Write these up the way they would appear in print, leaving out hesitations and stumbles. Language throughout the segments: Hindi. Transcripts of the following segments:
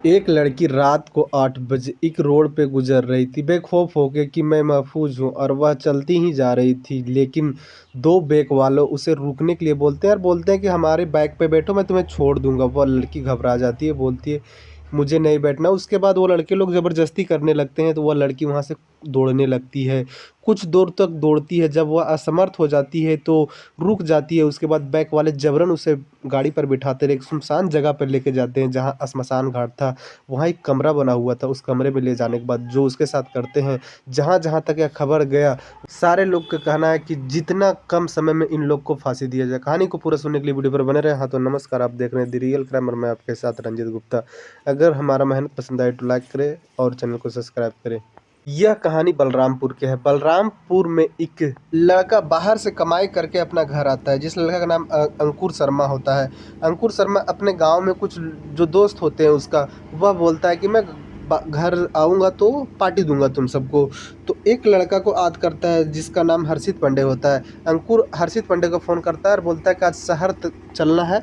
एक लड़की रात को 8 बजे एक रोड पे गुजर रही थी बेखौफ होके कि मैं महफूज हूँ और वह चलती ही जा रही थी। लेकिन दो बाइक वालों उसे रुकने के लिए बोलते हैं और बोलते हैं कि हमारे बाइक पे बैठो, मैं तुम्हें छोड़ दूंगा। वह लड़की घबरा जाती है, बोलती है मुझे नहीं बैठना। उसके बाद वो लड़के लोग ज़बरदस्ती करने लगते हैं तो वह लड़की वहाँ से दौड़ने लगती है। कुछ दूर तक दौड़ती है, जब वह असमर्थ हो जाती है तो रुक जाती है। उसके बाद बाइक वाले जबरन उसे गाड़ी पर बिठाते रहे, एक सुनसान जगह पर लेके जाते हैं जहाँ श्मशान घाट था। वहाँ एक कमरा बना हुआ था, उस कमरे में ले जाने के बाद जो उसके साथ करते हैं, जहाँ जहाँ तक यह खबर गया, सारे लोग का कहना है कि जितना कम समय में इन लोग को फांसी दिया जाए। कहानी को पूरा सुनने के लिए वीडियो पर बने रहे। हाँ तो नमस्कार, आप देख रहे हैं द रियल क्राइम और मैं आपके साथ रंजीत गुप्ता। अगर हमारा मेहनत पसंद आए तो लाइक करें और चैनल को सब्सक्राइब करें। यह कहानी बलरामपुर के है। बलरामपुर में एक लड़का बाहर से कमाई करके अपना घर आता है, जिस लड़का का नाम अंकुर शर्मा होता है। अंकुर शर्मा अपने गांव में कुछ जो दोस्त होते हैं उसका, वह बोलता है कि मैं घर आऊँगा तो पार्टी दूंगा तुम सबको। तो एक लड़का को याद करता है जिसका नाम हर्षित पांडे होता है। अंकुर हर्षित पांडे को फ़ोन करता है और बोलता है कि आज शहर चलना है,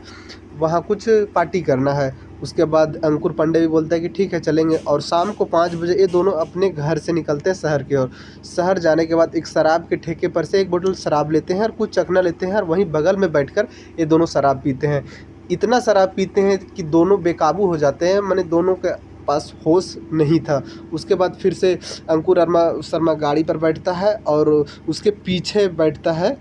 वहाँ कुछ पार्टी करना है। उसके बाद अंकुर पांडे भी बोलता है कि ठीक है चलेंगे, और शाम को 5 बजे ये दोनों अपने घर से निकलते हैं शहर की ओर। शहर जाने के बाद एक शराब के ठेके पर से एक बोतल शराब लेते हैं और कुछ चखना लेते हैं और वहीं बगल में बैठकर ये दोनों शराब पीते हैं। इतना शराब पीते हैं कि दोनों बेकाबू हो जाते हैं, माने दोनों के पास होश नहीं था। उसके बाद फिर से अंकुर शर्मा गाड़ी पर बैठता है और उसके पीछे बैठता है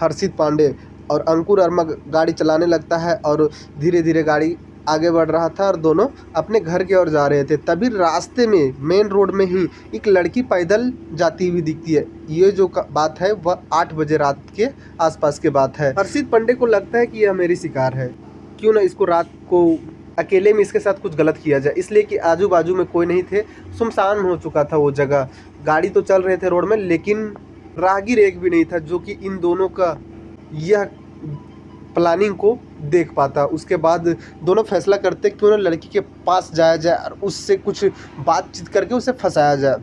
हर्षित पांडे, और अंकुर अरमा गाड़ी चलाने लगता है और धीरे धीरे गाड़ी आगे बढ़ रहा था और दोनों अपने घर की ओर जा रहे थे। तभी रास्ते में मेन रोड में ही एक लड़की पैदल जाती हुई दिखती है। ये जो बात है वह 8 बजे रात के आसपास के बात है। हर्षित पांडे को लगता है कि यह मेरी शिकार है, क्यों ना इसको रात को अकेले में इसके साथ कुछ गलत किया जाए। इसलिए कि आजू बाजू में कोई नहीं थे, सुनसान हो चुका था वो जगह। गाड़ी तो चल रहे थे रोड में, लेकिन राहगीर एक भी नहीं था जो कि इन दोनों का यह प्लानिंग को देख पाता। उसके बाद दोनों फैसला करते क्यों ना लड़की के पास जाया जाए और उससे कुछ बातचीत करके उसे फंसाया जाए।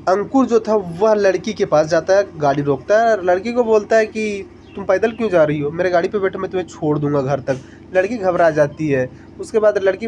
अंकुर जो था वह लड़की के पास जाता है, गाड़ी रोकता है और लड़की को बोलता है कि तुम पैदल क्यों जा रही हो, मेरे गाड़ी पे बैठो, मैं तुम्हें छोड़ दूंगा घर तक। लड़की घबरा जाती है। उसके बाद लड़की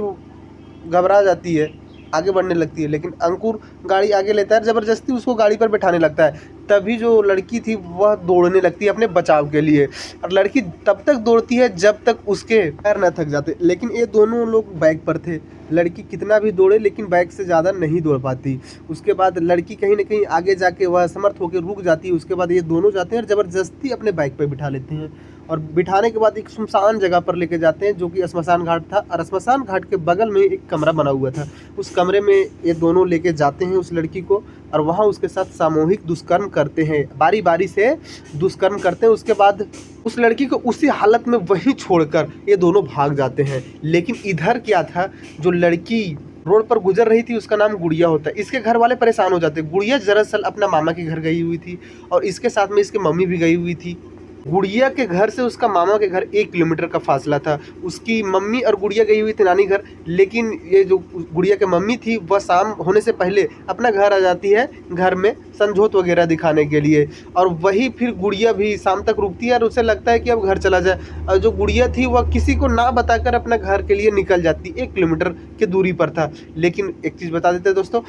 घबरा जाती है, आगे बढ़ने लगती है, लेकिन अंकुर गाड़ी आगे लेता है, ज़बरदस्ती उसको गाड़ी पर बैठाने लगता है। तभी जो लड़की थी वह दौड़ने लगती है अपने बचाव के लिए, और लड़की तब तक दौड़ती है जब तक उसके पैर न थक जाते। लेकिन ये दोनों लोग बाइक पर थे, लड़की कितना भी दौड़े लेकिन बाइक से ज़्यादा नहीं दौड़ पाती। उसके बाद लड़की कहीं ना कहीं आगे जाके वह असमर्थ होकर रुक जाती है। उसके बाद ये दोनों जाते हैं और ज़बरदस्ती अपने बाइक पर बिठा लेते हैं, और बिठाने के बाद एक सुनसान जगह पर लेके जाते हैं जो कि श्मशान घाट था। और श्मशान घाट के बगल में एक कमरा बना हुआ था, उस कमरे में ये दोनों लेके जाते हैं उस लड़की को, और वहाँ उसके साथ सामूहिक दुष्कर्म करते हैं, बारी बारी से दुष्कर्म करते हैं। उसके बाद उस लड़की को उसी हालत में वहीं छोड़कर ये दोनों भाग जाते हैं। लेकिन इधर क्या था, जो लड़की रोड पर गुजर रही थी उसका नाम गुड़िया होता है। इसके घर वाले परेशान हो जाते। गुड़िया दरअसल अपना मामा के घर गई हुई थी और इसके साथ में इसकी मम्मी भी गई हुई थी। गुड़िया के घर से उसका मामा के घर 1 किलोमीटर का फासला था। उसकी मम्मी और गुड़िया गई हुई थी नानी घर, लेकिन ये जो गुड़िया की मम्मी थी वह शाम होने से पहले अपना घर आ जाती है, घर में समझौत वगैरह दिखाने के लिए। और वही फिर गुड़िया भी शाम तक रुकती है और उसे लगता है कि अब घर चला जाए। और जो गुड़िया थी वह किसी को ना बताकर अपना घर के लिए निकल जाती, 1 किलोमीटर की दूरी पर था। लेकिन एक चीज़ बता देते हैं दोस्तों,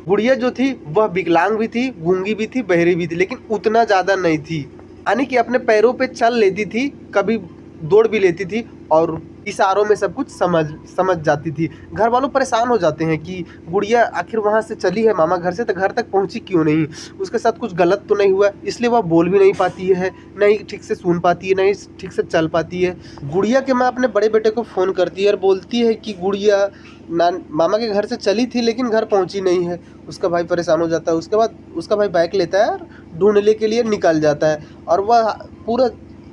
गुड़िया जो थी वह विकलांग भी थी, गूंगी भी थी, बहरी भी थी, लेकिन उतना ज़्यादा नहीं थी। यानी कि अपने पैरों पे चल लेती थी, कभी दौड़ भी लेती थी और इशारों में सब कुछ समझ जाती थी। घर वालों परेशान हो जाते हैं कि गुड़िया आखिर वहाँ से चली है मामा घर से तो घर तक पहुँची क्यों नहीं, उसके साथ कुछ गलत तो नहीं हुआ। इसलिए वह बोल भी नहीं पाती है, नहीं ठीक से सुन पाती है, नहीं ठीक से चल पाती है। गुड़िया के माँ अपने बड़े बेटे को फ़ोन करती है और बोलती है कि गुड़िया मामा के घर से चली थी लेकिन घर पहुँची नहीं है। उसका भाई परेशान हो जाता है। उसके बाद उसका भाई बाइक लेता है और ढूंढने के लिए निकल जाता है, और वह पूरा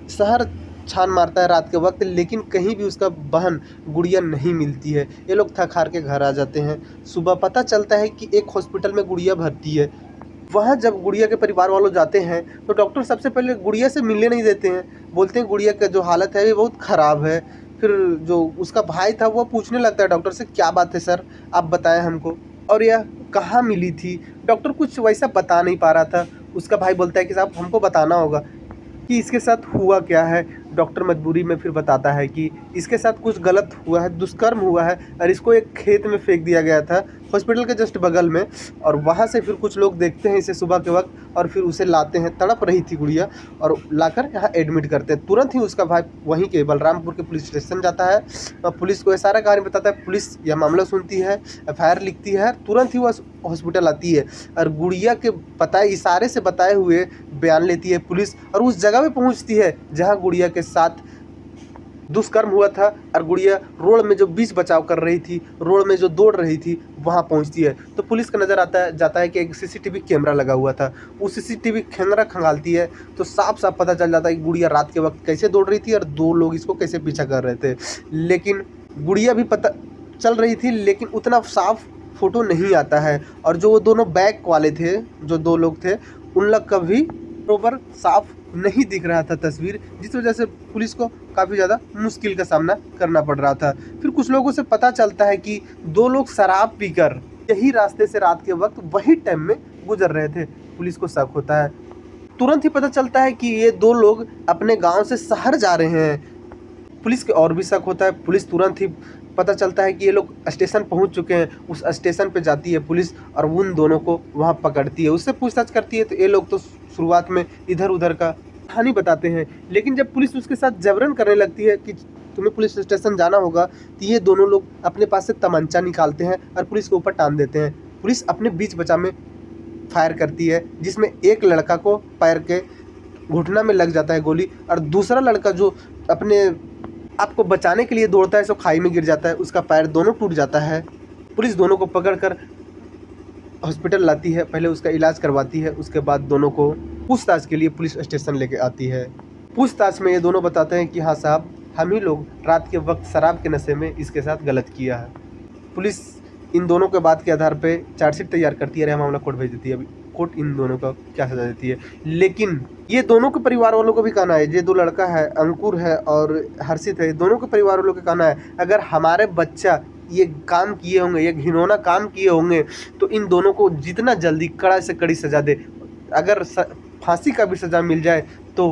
शहर छान मारता है रात के वक्त, लेकिन कहीं भी उसका बहन गुड़िया नहीं मिलती है। ये लोग थक हार के घर आ जाते हैं। सुबह पता चलता है कि एक हॉस्पिटल में गुड़िया भर्ती है। वहाँ जब गुड़िया के परिवार वालों जाते हैं तो डॉक्टर सबसे पहले गुड़िया से मिलने नहीं देते हैं, बोलते हैं गुड़िया का जो हालत है ये बहुत ख़राब है। फिर जो उसका भाई था वो पूछने लगता है डॉक्टर से, क्या बात है सर, आप बताएं हमको, और यह कहाँ मिली थी। डॉक्टर कुछ वैसा बता नहीं पा रहा था। उसका भाई बोलता है कि साहब हमको बताना होगा कि इसके साथ हुआ क्या है। डॉक्टर मजबूरी में फिर बताता है कि इसके साथ कुछ गलत हुआ है, दुष्कर्म हुआ है और इसको एक खेत में फेंक दिया गया था हॉस्पिटल के जस्ट बगल में। और वहाँ से फिर कुछ लोग देखते हैं इसे सुबह के वक्त और फिर उसे लाते हैं, तड़प रही थी गुड़िया, और लाकर यहाँ एडमिट करते हैं। तुरंत ही उसका भाई वहीं के बलरामपुर के पुलिस स्टेशन जाता है और पुलिस को ये सारा कहानी बताता है। पुलिस यह मामला सुनती है, एफआईआर लिखती है, तुरंत ही वह हॉस्पिटल आती है और गुड़िया के इशारे से बताए हुए बयान लेती है पुलिस और उस जगह पे पहुंचती है जहां गुड़िया के साथ दुष्कर्म हुआ था। और गुड़िया रोड में जो बीच बचाव कर रही थी, रोड में जो दौड़ रही थी, वहां पहुंचती है तो पुलिस का नज़र जाता है कि एक सीसीटीवी कैमरा लगा हुआ था। उस सीसीटीवी कैमरा खंगालती है तो साफ साफ पता चल जाता है कि गुड़िया रात के वक्त कैसे दौड़ रही थी और दो लोग इसको कैसे पीछा कर रहे थे। लेकिन गुड़िया भी पता चल रही थी, लेकिन उतना साफ फोटो नहीं आता है। और जो वो दोनों बैक वाले थे, जो दो लोग थे, उन लोग का भी बराबर साफ नहीं दिख रहा था तस्वीर, जिस वजह से पुलिस को काफ़ी ज़्यादा मुश्किल का सामना करना पड़ रहा था। फिर कुछ लोगों से पता चलता है कि दो लोग शराब पीकर यही रास्ते से रात के वक्त वही टाइम में गुजर रहे थे। पुलिस को शक होता है, तुरंत ही पता चलता है कि ये दो लोग अपने गांव से शहर जा रहे हैं। पुलिस के और भी शक होता है, पुलिस तुरंत ही पता चलता है कि ये लोग स्टेशन पहुंच चुके हैं। उस स्टेशन पे जाती है पुलिस और उन दोनों को वहां पकड़ती है, उससे पूछताछ करती है। तो ये लोग तो शुरुआत में इधर उधर का कहानी बताते हैं, लेकिन जब पुलिस उसके साथ जबरन करने लगती है कि तुम्हें पुलिस स्टेशन जाना होगा, तो ये दोनों लोग अपने पास से तमंचा निकालते हैं और पुलिस के ऊपर टान देते हैं। पुलिस अपने बीच बचाव में फायर करती है, जिसमें एक लड़का को पैर के घुटना में लग जाता है गोली और दूसरा लड़का जो अपने आपको बचाने के लिए दौड़ता है सो खाई में गिर जाता है, उसका पैर दोनों टूट जाता है। पुलिस दोनों को पकड़कर हॉस्पिटल लाती है, पहले उसका इलाज करवाती है, उसके बाद दोनों को पूछताछ के लिए पुलिस स्टेशन लेके आती है। पूछताछ में ये दोनों बताते हैं कि हाँ साहब, हम ही लोग रात के वक्त शराब के नशे में इसके साथ गलत किया है। पुलिस इन दोनों के बात के आधार पे चार्जशीट तैयार करती है, मामला कोर्ट भेज देती है। अभी कोर्ट इन दोनों का क्या सजा देती है, लेकिन ये दोनों के परिवार वालों को भी कहना है, ये दो लड़का है, अंकुर है और हर्षित है, दोनों के परिवार वालों का कहना है अगर हमारे बच्चा ये काम किए होंगे, ये घिनौना काम किए होंगे, तो इन दोनों को जितना जल्दी कड़ा से कड़ी सजा दे। अगर फांसी का भी सजा मिल जाए तो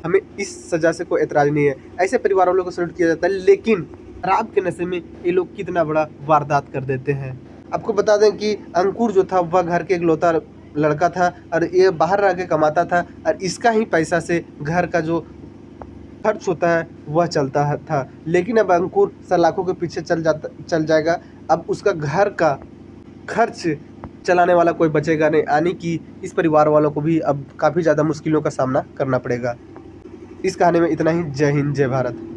हमें इस सजा से कोई एतराज़ नहीं है। ऐसे परिवार वालों को सल्यूट किया जाता है। लेकिन शराब के नशे में ये लोग कितना बड़ा वारदात कर देते हैं। आपको बता दें कि अंकुर जो था वह घर के इकलौता लड़का था और ये बाहर रह के कमाता था और इसका ही पैसा से घर का जो खर्च होता है वह चलता था। लेकिन अब अंकुर सलाखों के पीछे चल जाएगा। अब उसका घर का खर्च चलाने वाला कोई बचेगा नहीं, यानी कि इस परिवार वालों को भी अब काफ़ी ज़्यादा मुश्किलों का सामना करना पड़ेगा। इस कहानी में इतना ही। जय हिंद, जय भारत।